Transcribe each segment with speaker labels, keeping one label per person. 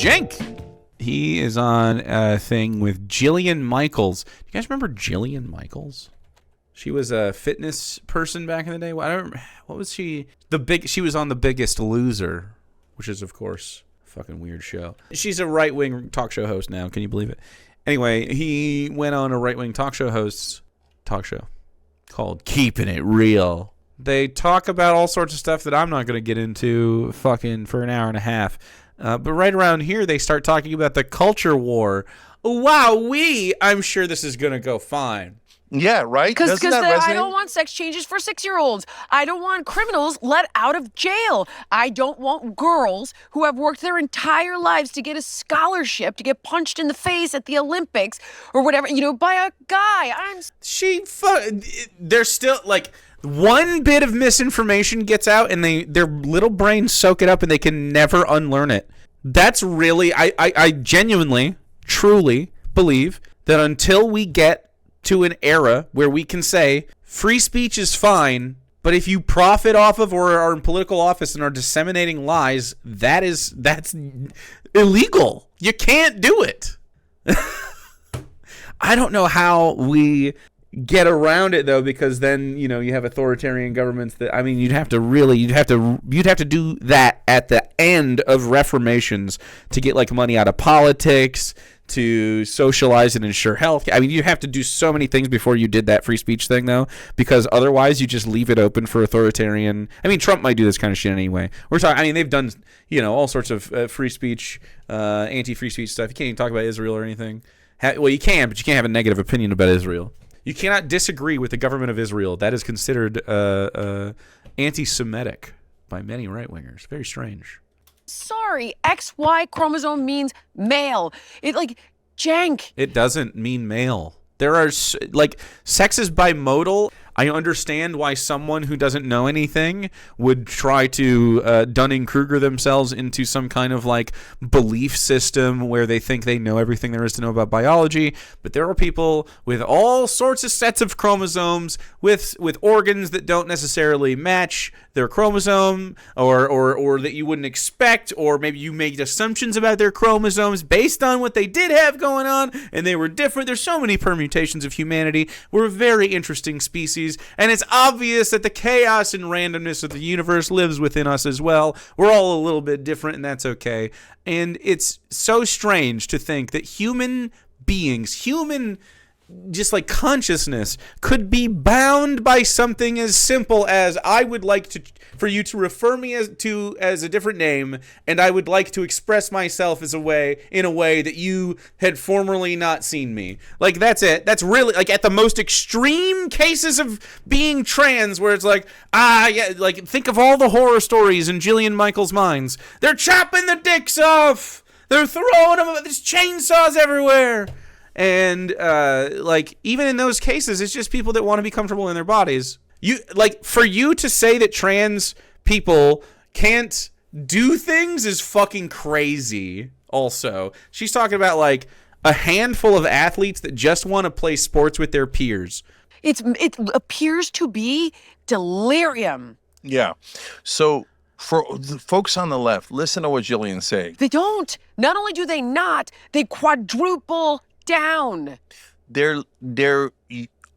Speaker 1: Cenk. He is on a thing with Jillian Michaels. Do you guys remember Jillian Michaels? She was a fitness person back in the day. What was she? She was on The Biggest Loser, which is, of course, a fucking weird show. She's a right-wing talk show host now. Can you believe it? Anyway, he went on a right-wing talk show called Keeping It Real. They talk about all sorts of stuff that I'm not going to get into fucking for an hour and a half. But right around here, they start talking about the culture war. Wowee! I'm sure this is going to go fine.
Speaker 2: Yeah, right?
Speaker 3: Because I don't want sex changes for 6-year-olds. I don't want criminals let out of jail. I don't want girls who have worked their entire lives to get a scholarship to get punched in the face at the Olympics or whatever, by a guy.
Speaker 1: They're still, like, one bit of misinformation gets out and their little brains soak it up and they can never unlearn it. That's really, I genuinely, truly believe that until we get to an era where we can say free speech is fine, but if you profit off of or are in political office and are disseminating lies, that's illegal. You can't do it. I don't know how we get around it though, because then you have authoritarian governments that you'd have to do that at the end of reformations to get like money out of politics, to socialize and ensure health. You have to do so many things before you did that free speech thing though, because otherwise you just leave it open for authoritarian. Trump might do this kind of shit anyway. We're talking. They've done all sorts of free speech, anti-free speech stuff. You can't even talk about Israel or anything. Well, you can, but you can't have a negative opinion about Israel. You cannot disagree with the government of Israel. That is considered anti-Semitic by many right-wingers. Very strange.
Speaker 3: Sorry, XY chromosome means male. Cenk.
Speaker 1: It doesn't mean male. There are, sex is bimodal. I understand why someone who doesn't know anything would try to Dunning-Kruger themselves into some kind of belief system where they think they know everything there is to know about biology. But there are people with all sorts of sets of chromosomes with organs that don't necessarily match their chromosome or that you wouldn't expect, or maybe you made assumptions about their chromosomes based on what they did have going on and they were different. There's so many permutations of humanity. We're a very interesting species. And it's obvious that the chaos and randomness of the universe lives within us as well. We're all a little bit different, and that's okay. And it's so strange to think that human beings, just consciousness, could be bound by something as simple as I would like for you to refer me as a different name, and I would like to express myself in a way that you had formerly not seen me. That's it. That's really at the most extreme cases of being trans, where it's think of all the horror stories in Jillian Michaels' minds. They're chopping the dicks off. They're throwing them. There's chainsaws everywhere. And even in those cases, it's just people that want to be comfortable in their bodies. For you to say that trans people can't do things is fucking crazy. Also, she's talking about a handful of athletes that just want to play sports with their peers.
Speaker 3: It appears to be delirium.
Speaker 2: Yeah. So for the folks on the left, listen to what Jillian's saying.
Speaker 3: They don't. Not only do they not, they quadruple down.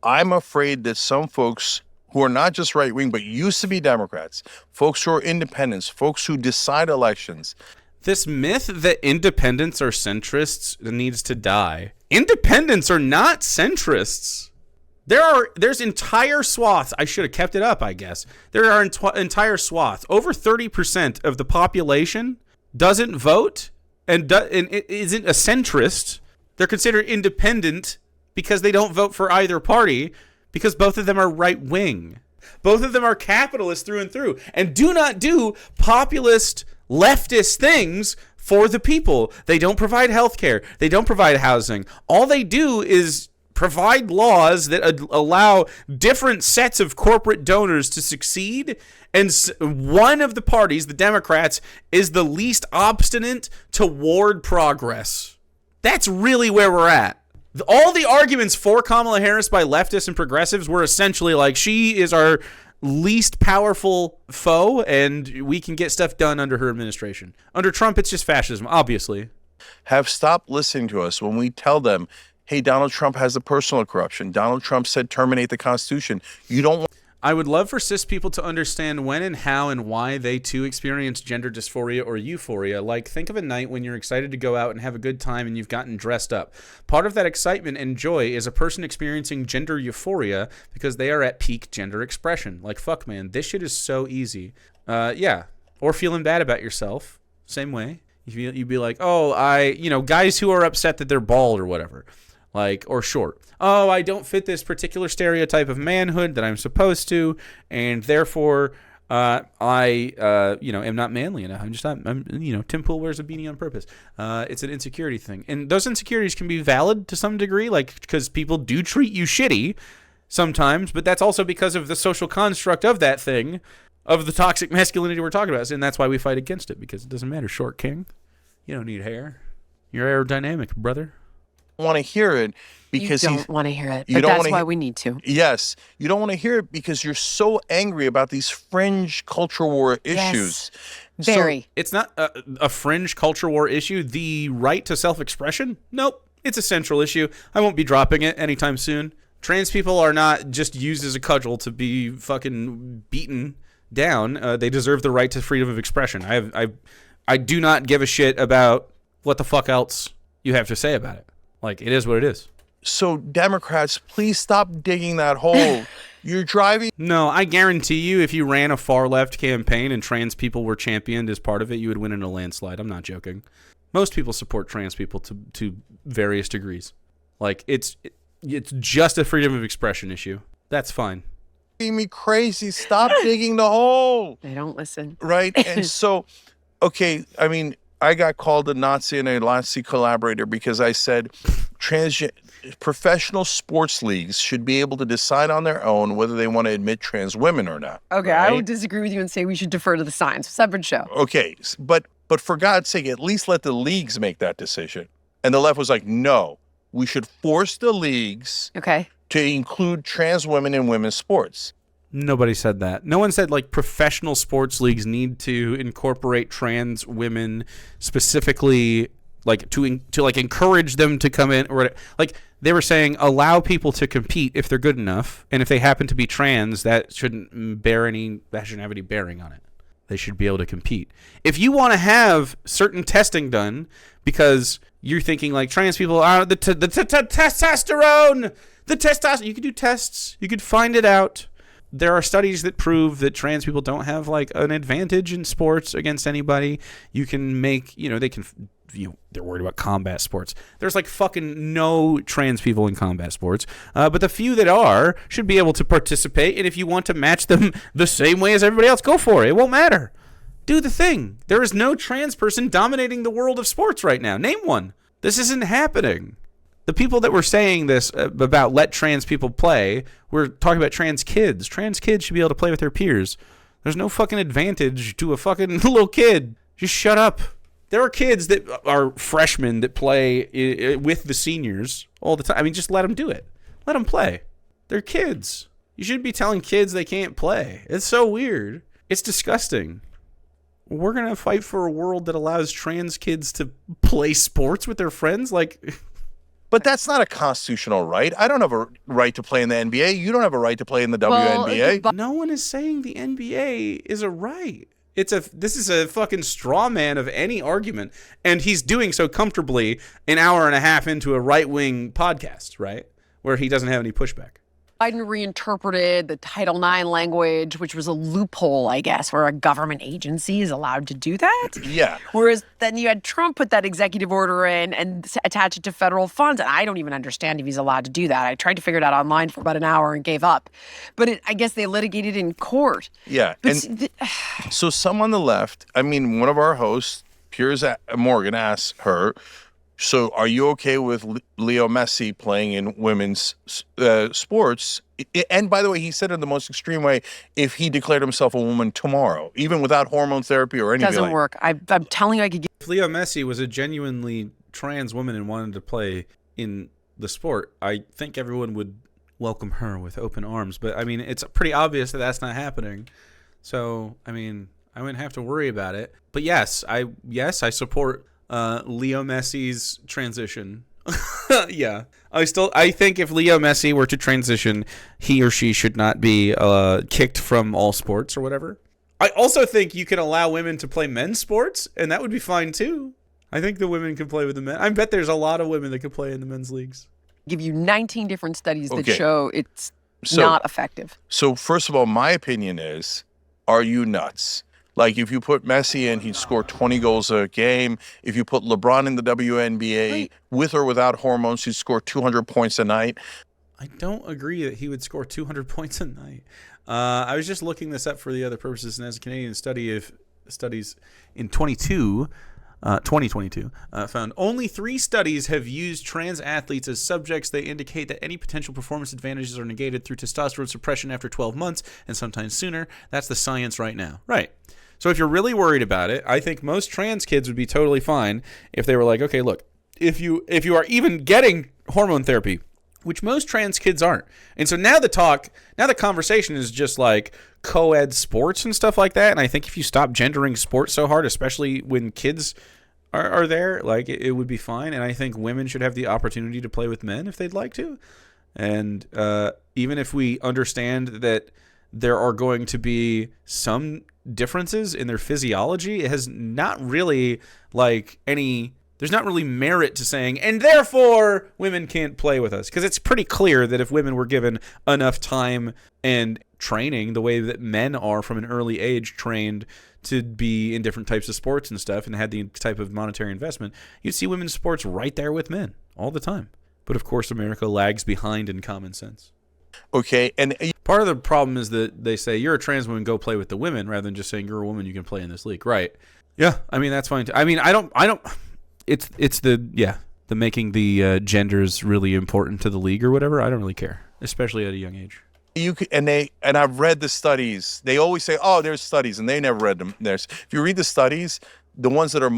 Speaker 2: I'm afraid that some folks who are not just right-wing, but used to be Democrats, folks who are independents, folks who decide elections.
Speaker 1: This myth that independents are centrists needs to die. Independents are not centrists. There's entire swaths. I should have kept it up, I guess. There are entire swaths. Over 30% of the population doesn't vote and isn't a centrist. They're considered independent because they don't vote for either party, because both of them are right-wing. Both of them are capitalists through and through and do not do populist leftist things for the people. They don't provide health care. They don't provide housing. All they do is provide laws that allow different sets of corporate donors to succeed. And one of the parties, the Democrats, is the least obstinate toward progress. That's really where we're at. All the arguments for Kamala Harris by leftists and progressives were essentially she is our least powerful foe and we can get stuff done under her administration. Under Trump, it's just fascism, obviously.
Speaker 2: have stopped listening to us when we tell them, hey, Donald Trump has a personal corruption. Donald Trump said terminate the Constitution. You don't want
Speaker 1: I would love for cis people to understand when and how and why they too experience gender dysphoria or euphoria. Like, think of a night when you're excited to go out and have a good time and you've gotten dressed up. Part of that excitement and joy is a person experiencing gender euphoria because they are at peak gender expression. Like, fuck, man, this shit is so easy. Yeah. Or feeling bad about yourself. Same way. You'd be like, oh, guys who are upset that they're bald or whatever. Like, or short. Oh, I don't fit this particular stereotype of manhood that I'm supposed to, and therefore I am not manly enough. I'm just not. Tim Pool wears a beanie on purpose. It's an insecurity thing, and those insecurities can be valid to some degree, like because people do treat you shitty sometimes, but that's also because of the social construct of that thing, of the toxic masculinity we're talking about, and that's why we fight against it, because it doesn't matter. Short king, you don't need hair. You're aerodynamic, brother.
Speaker 2: want to hear it because
Speaker 3: you don't want to hear it,
Speaker 2: you
Speaker 3: but
Speaker 2: don't
Speaker 3: that's
Speaker 2: wanna
Speaker 3: why we need to.
Speaker 2: Yes, you don't want to hear it because you're so angry about these fringe culture war issues.
Speaker 3: Very.
Speaker 1: So it's not a fringe culture war issue. The right to self-expression? Nope. It's a central issue. I won't be dropping it anytime soon. Trans people are not just used as a cudgel to be fucking beaten down. They deserve the right to freedom of expression. I do not give a shit about what the fuck else you have to say about it. Like, it is what it is.
Speaker 2: So, Democrats, please stop digging that hole. You're driving.
Speaker 1: No, I guarantee you if you ran a far-left campaign and trans people were championed as part of it, you would win in a landslide. I'm not joking. Most people support trans people to various degrees. Like, it's just a freedom of expression issue. That's fine.
Speaker 2: Me crazy. Stop digging the hole.
Speaker 3: They don't listen.
Speaker 2: Right? And so, okay, I mean, I got called a Nazi and a Nazi collaborator because I said professional sports leagues should be able to decide on their own whether they want to admit trans women or not.
Speaker 3: Okay,
Speaker 2: right?
Speaker 3: I would disagree with you and say we should defer to the science. Separate show.
Speaker 2: Okay, but for God's sake, at least let the leagues make that decision. And the left was like, no, we should force the leagues to include trans women in women's sports.
Speaker 1: Nobody said that. No one said like professional sports leagues need to incorporate trans women specifically, like to like encourage them to come in, or whatever. Like they were saying allow people to compete if they're good enough, and if they happen to be trans, that shouldn't have any bearing on it. They should be able to compete. If you want to have certain testing done because you're thinking like trans people are the testosterone, you could do tests, you could find it out. There are studies that prove that trans people don't have like an advantage in sports against anybody. You can make, they're worried about combat sports. There's like fucking no trans people in combat sports. But the few that are should be able to participate. And if you want to match them the same way as everybody else, go for it. It won't matter. Do the thing. There is no trans person dominating the world of sports right now. Name one. This isn't happening. The people that were saying this about let trans people play, we're talking about trans kids. Trans kids should be able to play with their peers. There's no fucking advantage to a fucking little kid. Just shut up. There are kids that are freshmen that play with the seniors all the time. I mean, just let them do it. Let them play. They're kids. You shouldn't be telling kids they can't play. It's so weird. It's disgusting. We're going to fight for a world that allows trans kids to play sports with their friends? Like...
Speaker 2: But that's not a constitutional right. I don't have a right to play in the NBA. You don't have a right to play in the WNBA.
Speaker 1: No one is saying the NBA is a right. This is a fucking straw man of any argument. And he's doing so comfortably an hour and a half into a right-wing podcast, right? Where he doesn't have any pushback.
Speaker 3: Biden reinterpreted the Title IX language, which was a loophole, I guess, where a government agency is allowed to do that.
Speaker 2: Yeah.
Speaker 3: Whereas then you had Trump put that executive order in and attach it to federal funds. And I don't even understand if he's allowed to do that. I tried to figure it out online for about an hour and gave up. But I guess they litigated in court.
Speaker 2: Yeah. And so some on the left, I mean, one of our hosts, Piers Morgan, asked her, so are you okay with Leo Messi playing in women's sports? And by the way, he said it in the most extreme way, if he declared himself a woman tomorrow, even without hormone therapy or anything.
Speaker 3: Doesn't work. I'm telling you, I could get...
Speaker 1: If Leo Messi was a genuinely trans woman and wanted to play in the sport, I think everyone would welcome her with open arms. But, I mean, it's pretty obvious that that's not happening. So, I mean, I wouldn't have to worry about it. But yes, I support Leo Messi's transition. Yeah. I think if Leo Messi were to transition, he or she should not be kicked from all sports or whatever. I also think you can allow women to play men's sports, and that would be fine too. I think the women can play with the men. I bet there's a lot of women that can play in the men's leagues.
Speaker 3: Give you 19 different studies that show it's
Speaker 2: So-
Speaker 3: not effective.
Speaker 2: So first of all, my opinion is, are you nuts? Like if you put Messi in, he'd score 20 goals a game. If you put LeBron in the WNBA, with or without hormones, he'd score 200 points a night.
Speaker 1: I don't agree that he would score 200 points a night. I was just looking this up for the other purposes, and as a Canadian studies in 2022 found only 3 studies have used trans athletes as subjects. They indicate that any potential performance advantages are negated through testosterone suppression after 12 months and sometimes sooner. That's the science right now. Right. So if you're really worried about it, I think most trans kids would be totally fine if they were like, okay, look, if you are even getting hormone therapy, which most trans kids aren't. And so now the conversation is just like co-ed sports and stuff like that. And I think if you stop gendering sports so hard, especially when kids are there, like it would be fine. And I think women should have the opportunity to play with men if they'd like to. And even if we understand that there are going to be some differences in their physiology, it has not really there's not really merit to saying, and therefore women can't play with us. Because it's pretty clear that if women were given enough time and training the way that men are from an early age, trained to be in different types of sports and stuff, and had the type of monetary investment, you'd see women's sports right there with men all the time. But of course, America lags behind in common sense.
Speaker 2: Okay, and
Speaker 1: Part of the problem is that they say, you're a trans woman, go play with the women, rather than just saying, you're a woman, you can play in this league. Right. Yeah, I mean, that's fine too. I mean, I don't it's the making the genders really important to the league or whatever. I don't really care, especially at a young age.
Speaker 2: you could, and I've read the studies. They always say, "Oh, there's studies," and they never read them. If you read the studies, the ones that are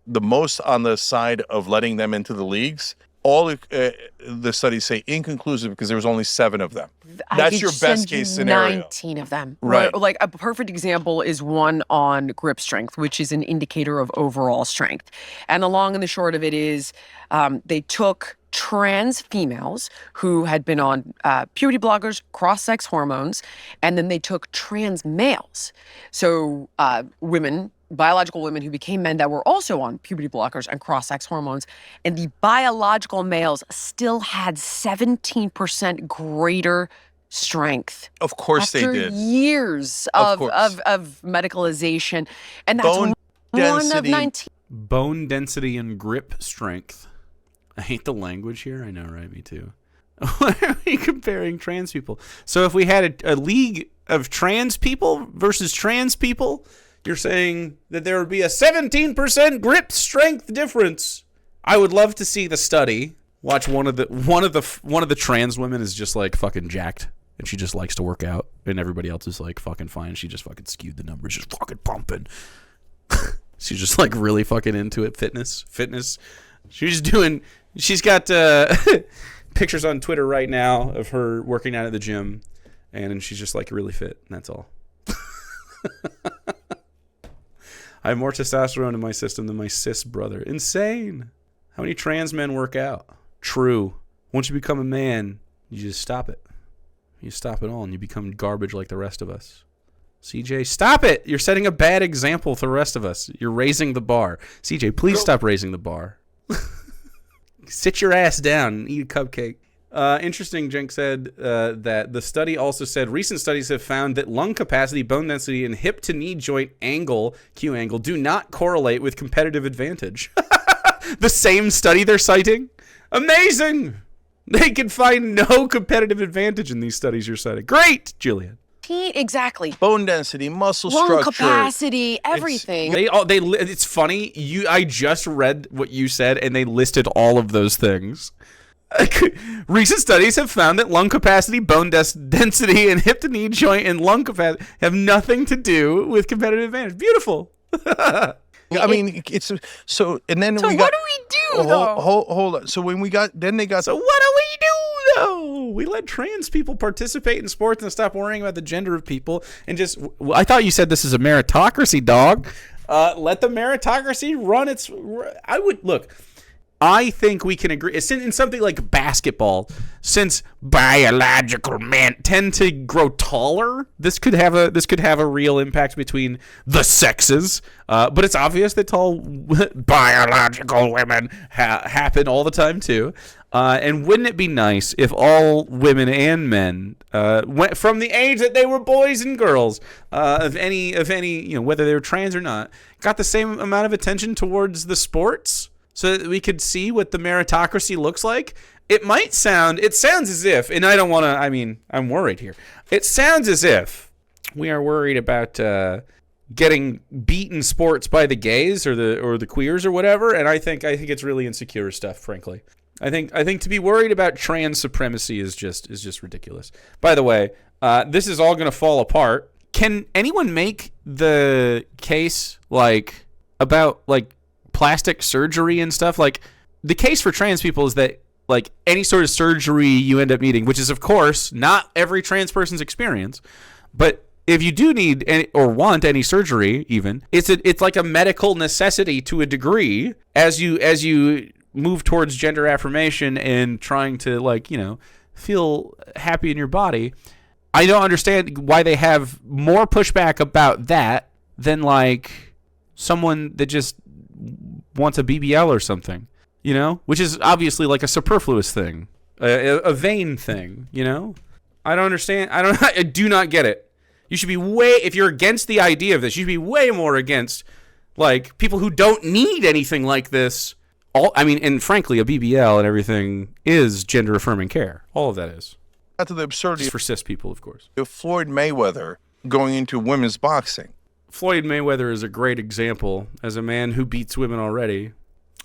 Speaker 2: the most on the side of letting them into the leagues, all the studies say inconclusive because there was only 7 of them. That's your best case scenario.
Speaker 3: 19 of them.
Speaker 2: Right.
Speaker 3: Like a perfect example is one on grip strength, which is an indicator of overall strength. And the long and the short of it is they took trans females who had been on puberty blockers, cross-sex hormones, and then they took trans males. So women, biological women who became men that were also on puberty blockers and cross-sex hormones, and the biological males still had 17% greater strength.
Speaker 2: Of course
Speaker 3: after
Speaker 2: they did.
Speaker 3: Years of medicalization. And that's
Speaker 2: Bone
Speaker 3: one of
Speaker 2: density.
Speaker 3: 19.
Speaker 1: Bone density and grip strength. I hate the language here. I know, right? Me too. Why are we comparing trans people? So if we had a league of trans people versus trans people, you're saying that there would be a 17% grip strength difference. I would love to see the study. Watch one of the trans women is just like fucking jacked, and she just likes to work out, and everybody else is like fucking fine. She just fucking skewed the numbers, just fucking pumping. She's just like really fucking into it. Fitness. She's got pictures on Twitter right now of her working out at the gym, and she's just like really fit, and that's all. I have more testosterone in my system than my cis brother. Insane. How many trans men work out? True. Once you become a man, you just stop it. You stop it all, and you become garbage like the rest of us. CJ, stop it. You're setting a bad example for the rest of us. You're raising the bar. CJ, please stop raising the bar. Sit your ass down and eat a cupcake. Interesting, Cenk said that the study also said recent studies have found that lung capacity, bone density, and hip to knee joint angle, Q angle, do not correlate with competitive advantage. The same study they're citing? Amazing! They can find no competitive advantage in these studies you're citing. Great, Jillian.
Speaker 3: Exactly.
Speaker 2: Bone density, muscle
Speaker 3: Lung
Speaker 2: structure,
Speaker 3: capacity, everything.
Speaker 1: It's funny. I just read what you said, and they listed all of those things. Recent studies have found that lung capacity, bone density, and hip to knee joint and lung capacity have nothing to do with competitive advantage. Beautiful.
Speaker 2: I mean, it's so. And then
Speaker 3: So
Speaker 2: we
Speaker 3: what
Speaker 2: got.
Speaker 3: do we do, though?
Speaker 2: Hold on. So when we got, then they got.
Speaker 1: So what do we do, though? We let trans people participate in sports and stop worrying about the gender of people and just. I thought you said this is a meritocracy, dog. Let the meritocracy run its. I think we can agree. It's in something like basketball, since biological men tend to grow taller. This could have a real impact between the sexes. But it's obvious that tall biological women happen all the time too. And wouldn't it be nice if all women and men went from the age that they were boys and girls, of any whether they were trans or not, got the same amount of attention towards the sports? So that we could see what the meritocracy looks like. It sounds as if, and I don't want to, I'm worried here. It sounds as if we are worried about getting beaten sports by the gays or the queers or whatever, and I think it's really insecure stuff, frankly. I think to be worried about trans supremacy is just ridiculous. By the way, this is all going to fall apart. Can anyone make the case about plastic surgery and stuff? Like, the case for trans people is that any sort of surgery you end up needing, which is of course not every trans person's experience, but if you do need or want any surgery, even it's like a medical necessity to a degree as you move towards gender affirmation and trying to feel happy in your body. I don't understand why they have more pushback about that than someone that just wants a BBL or something, which is obviously a superfluous thing, a vain thing, I don't understand. I do not get it. You should be if you're against the idea of this, you should be way more against people who don't need anything like this. And frankly, a BBL and everything is gender affirming care. All of that is.
Speaker 2: Not to the absurdity
Speaker 1: for cis people, of course.
Speaker 2: Of Floyd Mayweather going into women's boxing.
Speaker 1: Floyd Mayweather is a great example as a man who beats women already.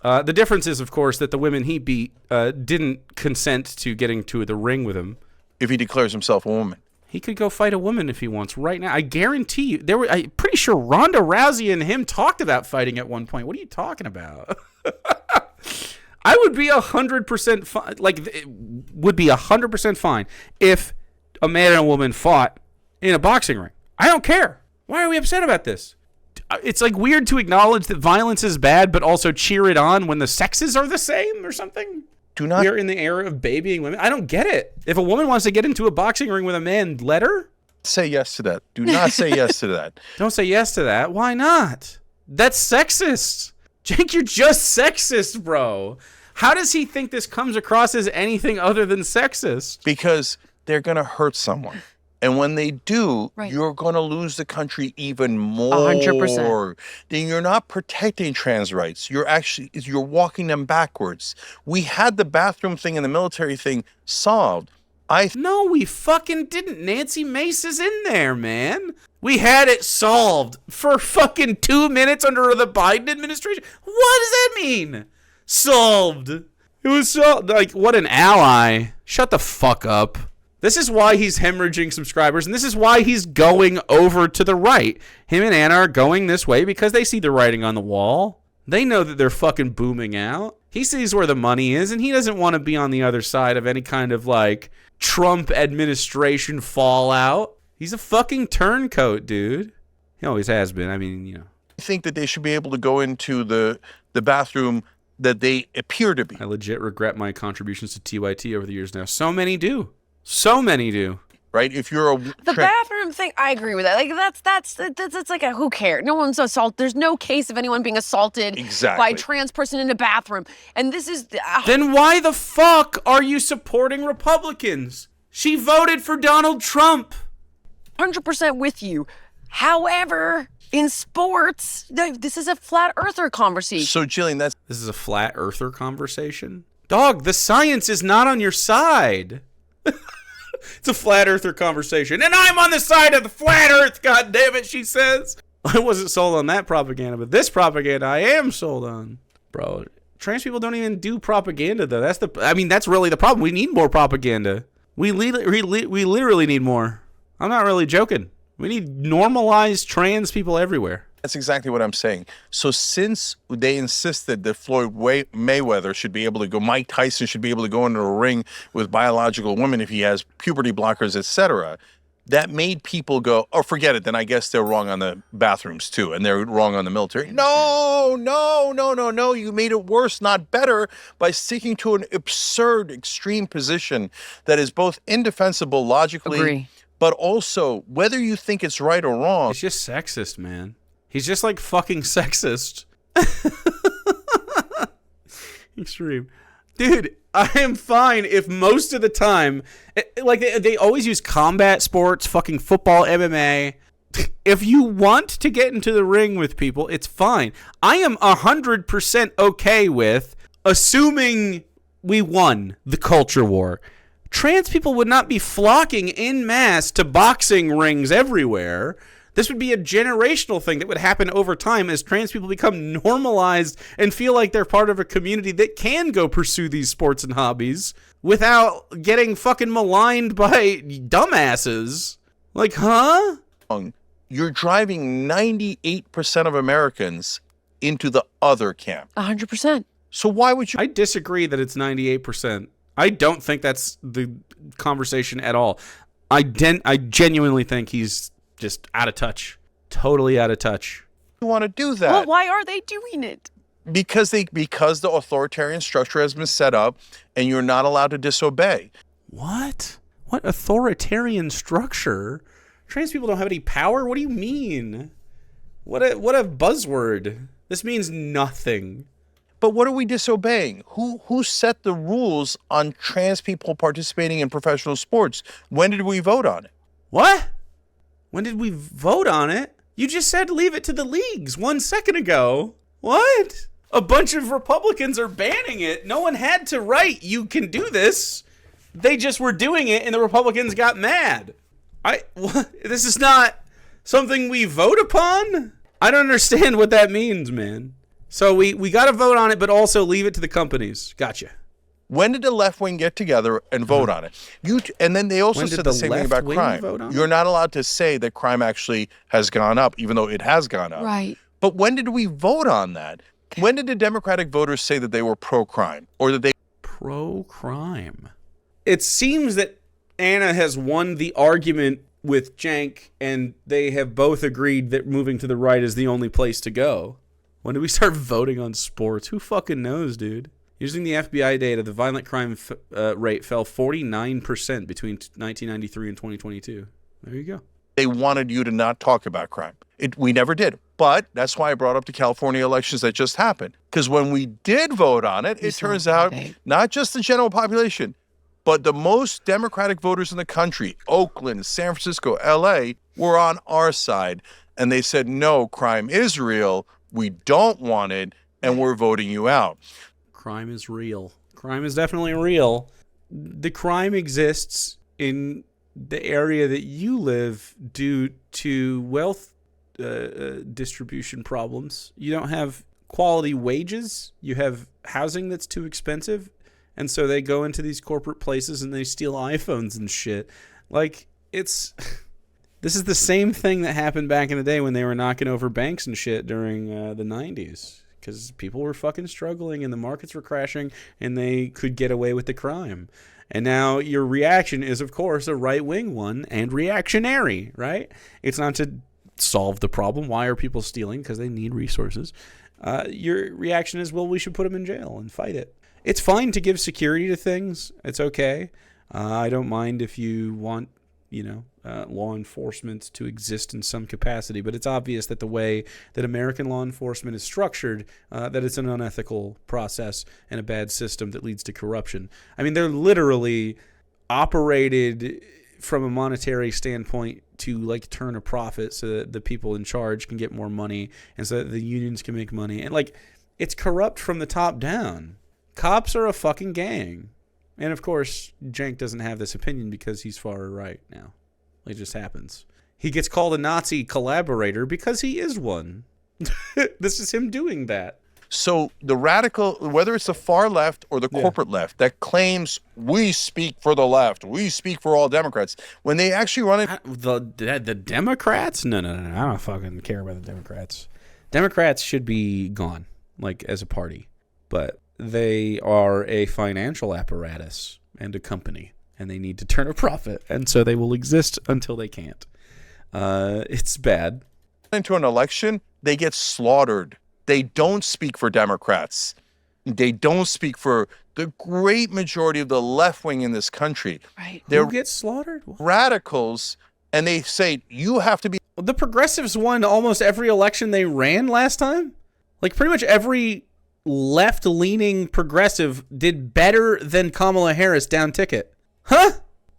Speaker 1: The difference is, of course, that the women he beat didn't consent to getting to the ring with him.
Speaker 2: If he declares himself a woman.
Speaker 1: He could go fight a woman if he wants right now. I guarantee you. I'm pretty sure Ronda Rousey and him talked about fighting at one point. What are you talking about? I would be 100% fine. Would be 100% fine if a man and a woman fought in a boxing ring. I don't care. Why are we upset about this? It's weird to acknowledge that violence is bad, but also cheer it on when the sexes are the same or something. We're in the era of babying women. I don't get it. If a woman wants to get into a boxing ring with a man, let her.
Speaker 2: Say yes to that. Do not say yes to that.
Speaker 1: Don't say yes to that. Why not? That's sexist. Jake, you're just sexist, bro. How does he think this comes across as anything other than sexist?
Speaker 2: Because they're going to hurt someone. And when they do, you're going to lose the country even more.
Speaker 3: 100%.
Speaker 2: Then you're not protecting trans rights. You're walking them backwards. We had the bathroom thing and the military thing solved.
Speaker 1: No, we fucking didn't. Nancy Mace is in there, man. We had it solved for fucking 2 minutes under the Biden administration. What does that mean? Solved. It was solved. What an ally. Shut the fuck up. This is why he's hemorrhaging subscribers, and this is why he's going over to the right. Him and Anna are going this way because they see the writing on the wall. They know that they're fucking booming out. He sees where the money is, and he doesn't want to be on the other side of any kind of Trump administration fallout. He's a fucking turncoat, dude. He always has been.
Speaker 2: I think that they should be able to go into the bathroom that they appear to be.
Speaker 1: I legit regret my contributions to TYT over the years now. So many do. So many do.
Speaker 2: Right? If you're
Speaker 3: the bathroom thing, I agree with that. That's a who cares? No one's assaulted. There's no case of anyone being assaulted by a trans person in a bathroom. And this is
Speaker 1: Then why the fuck are you supporting Republicans? She voted for Donald Trump.
Speaker 3: 100% with you. However, in sports, this is a flat earther conversation.
Speaker 2: So, Jillian,
Speaker 1: this is a flat earther conversation? Dog, the science is not on your side. It's a flat earther conversation. And I'm on the side of the flat earth, goddammit, she says. I wasn't sold on that propaganda, but this propaganda I am sold on. Bro, trans people don't even do propaganda, though. That's really the problem. We need more propaganda. We literally need more. I'm not really joking. We need normalized trans people everywhere.
Speaker 2: That's exactly what I'm saying. So since they insisted that Floyd Mayweather should be able to go, Mike Tyson should be able to go into a ring with biological women if he has puberty blockers, etc., that made people go, oh, forget it. Then I guess they're wrong on the bathrooms too. And they're wrong on the military. No. You made it worse, not better, by sticking to an absurd, extreme position that is both indefensible logically,
Speaker 3: Agree.
Speaker 2: but also whether you think it's right or wrong.
Speaker 1: It's just sexist, man. He's just like fucking sexist. Extreme. Dude, I am fine if most of the time, like they always use combat sports, fucking football, MMA. If you want to get into the ring with people, it's fine. I am 100% okay with assuming we won the culture war. Trans people would not be flocking en masse to boxing rings everywhere. This would be a generational thing that would happen over time as trans people become normalized and feel like they're part of a community that can go pursue these sports and hobbies without getting fucking maligned by dumbasses. Like, huh?
Speaker 2: You're driving 98% of Americans into the other camp.
Speaker 3: 100%.
Speaker 2: So why would you?
Speaker 1: I disagree that it's 98%. I don't think that's the conversation at all. I genuinely think he's just out of touch. Totally out of touch.
Speaker 2: Want to do that?
Speaker 3: Well, why are they doing it?
Speaker 2: Because the authoritarian structure has been set up and you're not allowed to disobey.
Speaker 1: What? What authoritarian structure? Trans people don't have any power? What do you mean? What a buzzword. This means nothing.
Speaker 2: But what are we disobeying? Who set the rules on trans people participating in professional sports? When did we vote on it?
Speaker 1: What? When did we vote on it? You just said leave it to the leagues 1 second ago. What? A bunch of Republicans are banning it. No one had to write, you can do this. They just were doing it and the Republicans got mad. This is not something we vote upon? I don't understand what that means, man. So we got to vote on it, but also leave it to the companies. Gotcha.
Speaker 2: When did the left wing get together and vote on it? And then they also said the same thing about crime. You're not allowed to say that crime actually has gone up, even though it has gone up.
Speaker 3: Right.
Speaker 2: But when did we vote on that? When did the Democratic voters say that they were pro-crime or that they
Speaker 1: pro-crime? It seems that Anna has won the argument with Cenk, and they have both agreed that moving to the right is the only place to go. When did we start voting on sports? Who fucking knows, dude? Using the FBI data, the violent crime rate fell 49% between 1993 and 2022. There you go.
Speaker 2: They wanted you to not talk about crime. We never did. But that's why I brought up the California elections that just happened. Because when we did vote on it, it turns out not just the general population, but the most Democratic voters in the country, Oakland, San Francisco, L.A., were on our side. And they said, no, crime is real. We don't want it. And we're voting you out.
Speaker 1: Crime is real. Crime is definitely real. The crime exists in the area that you live due to wealth distribution problems. You don't have quality wages. You have housing that's too expensive. And so they go into these corporate places and they steal iPhones and shit. Like, this is the same thing that happened back in the day when they were knocking over banks and shit during the 90s. Because people were fucking struggling and the markets were crashing and they could get away with the crime. And now your reaction is, of course, a right-wing one and reactionary, right? It's not to solve the problem. Why are people stealing? Because they need resources. Your reaction is, well, we should put them in jail and fight it. It's fine to give security to things. It's okay. I don't mind if you want, law enforcement to exist in some capacity, but it's obvious that the way that American law enforcement is structured, that it's an unethical process and a bad system that leads to corruption. I mean, they're literally operated from a monetary standpoint to like turn a profit so that the people in charge can get more money and so that the unions can make money. And like, it's corrupt from the top down. Cops are a fucking gang. And of course, Cenk doesn't have this opinion because he's far right now. It just happens. He gets called a Nazi collaborator because he is one. This is him doing that.
Speaker 2: So the radical, whether it's the far left or the corporate left, that claims we speak for the left, we speak for all Democrats, when they actually run it...
Speaker 1: The Democrats? No. I don't fucking care about the Democrats. Democrats should be gone, like, as a party. But they are a financial apparatus and a company. and they need to turn a profit, and so they will exist until they can't. It's bad.
Speaker 2: Into an election, they get slaughtered. They don't speak for Democrats. They don't speak for the great majority of the left wing in this country.
Speaker 3: Right.
Speaker 2: They're
Speaker 1: Who gets slaughtered?
Speaker 2: radicals, and they say you have to be.
Speaker 1: The progressives won almost every election they ran last time. Like, pretty much every left-leaning progressive did better than Kamala Harris down ticket. Huh?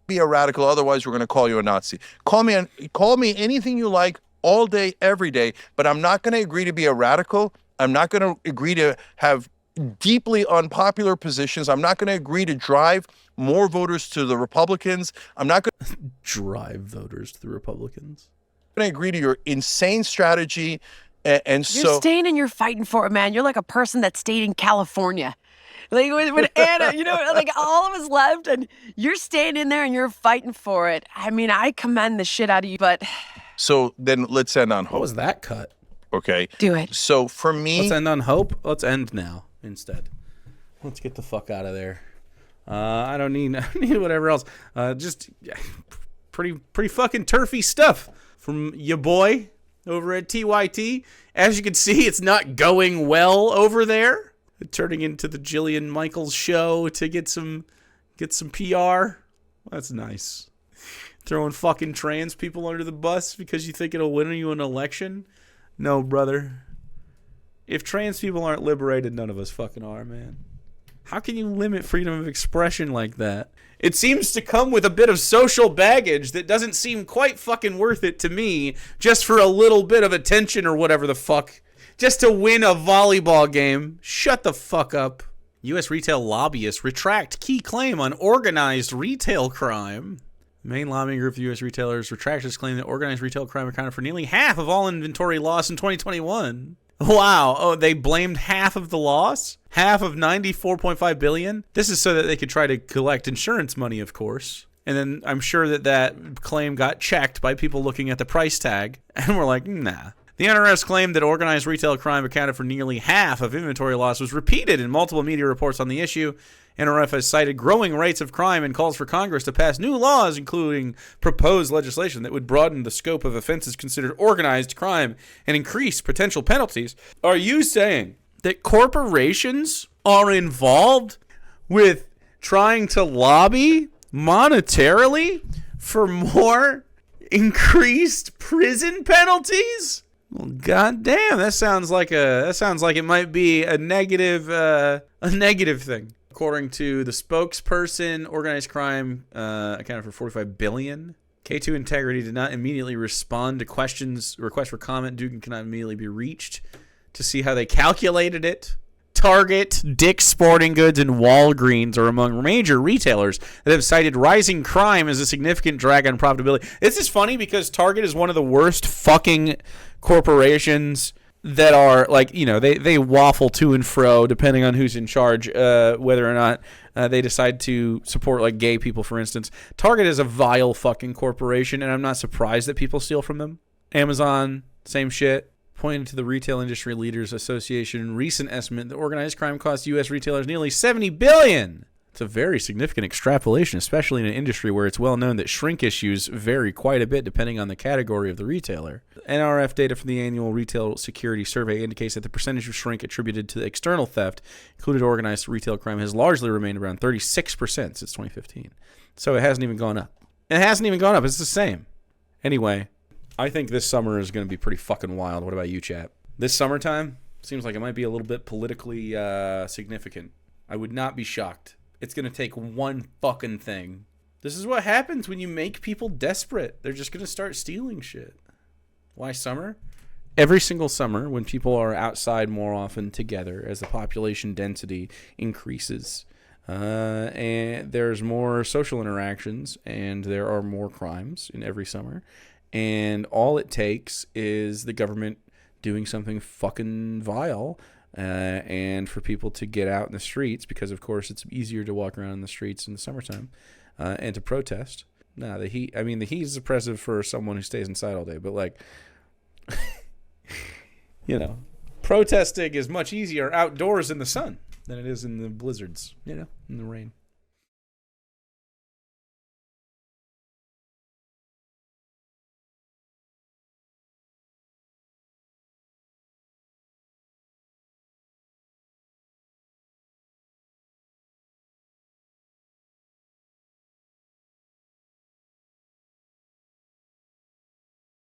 Speaker 2: Be a radical, otherwise we're going to call you a Nazi. Call me anything you like all day, every day, but I'm not going to agree to be a radical. I'm not going to agree to have deeply unpopular positions. I'm not going to agree to drive more voters to the Republicans. I'm not going to
Speaker 1: drive voters to the Republicans.
Speaker 2: Agree to your insane strategy. And
Speaker 3: You're
Speaker 2: so
Speaker 3: staying and you're fighting for it, man. You're like a person that stayed in California. Like when Anna, like all of us left and you're staying in there and you're fighting for it. I mean, I commend the shit out of you, but...
Speaker 2: So then let's end on hope.
Speaker 1: What was that cut?
Speaker 2: Okay.
Speaker 3: Do it.
Speaker 2: So for me...
Speaker 1: Let's end on hope. Let's end now instead. Let's get the fuck out of there. I don't need whatever else. Just pretty fucking turfy stuff from your boy over at TYT. As you can see, it's not going well over there. Turning into the Jillian Michaels show to get some PR. That's nice. Throwing fucking trans people under the bus because you think it'll win you an election? No, brother. If trans people aren't liberated, none of us fucking are, man. How can you limit freedom of expression like that? It seems to come with a bit of social baggage that doesn't seem quite fucking worth it to me, just for a little bit of attention or whatever the fuck. Just to win a volleyball game. Shut the fuck up. U.S. retail lobbyists retract key claim on organized retail crime. The main lobbying group of U.S. retailers retracted its claim that organized retail crime accounted for nearly half of all inventory loss in 2021. Wow. Oh, they blamed half of the loss? Half of $94.5 billion? This is so that they could try to collect insurance money, of course. And then I'm sure that claim got checked by people looking at the price tag. And we're like, nah. The NRS claimed that organized retail crime accounted for nearly half of inventory loss was repeated in multiple media reports on the issue. NRF has cited growing rates of crime and calls for Congress to pass new laws, including proposed legislation that would broaden the scope of offenses considered organized crime and increase potential penalties. Are you saying that corporations are involved with trying to lobby monetarily for more increased prison penalties? Well, goddamn, that sounds like it might be a negative thing. According to the spokesperson, organized crime accounted for $45 billion. K2 Integrity did not immediately respond to requests for comment. Dugan cannot immediately be reached to see how they calculated it. Target, Dick's Sporting Goods, and Walgreens are among major retailers that have cited rising crime as a significant drag on profitability. This is funny because Target is one of the worst fucking corporations that are, like, they waffle to and fro depending on who's in charge, whether or not they decide to support, like, gay people, for instance. Target is a vile fucking corporation, and I'm not surprised that people steal from them. Amazon, same shit. Pointing to the Retail Industry Leaders Association recent estimate that organized crime costs U.S. retailers nearly $70 billion. It's a very significant extrapolation, especially in an industry where it's well known that shrink issues vary quite a bit depending on the category of the retailer. NRF data from the annual Retail Security Survey indicates that the percentage of shrink attributed to external theft, including organized retail crime, has largely remained around 36% since 2015. So it hasn't even gone up. It hasn't even gone up. It's the same. Anyway, I think this summer is going to be pretty fucking wild. What about you, chat? This summertime seems like it might be a little bit politically significant. I would not be shocked. It's going to take one fucking thing. This is what happens when you make people desperate. They're just going to start stealing shit. Why summer? Every single summer, when people are outside more often together as the population density increases, and there's more social interactions, and there are more crimes in every summer. And all it takes is the government doing something fucking vile, and for people to get out in the streets, because of course it's easier to walk around in the streets in the summertime, and to protest. Nah, the heat is oppressive for someone who stays inside all day, but, like, protesting is much easier outdoors in the sun than it is in the blizzards, in the rain.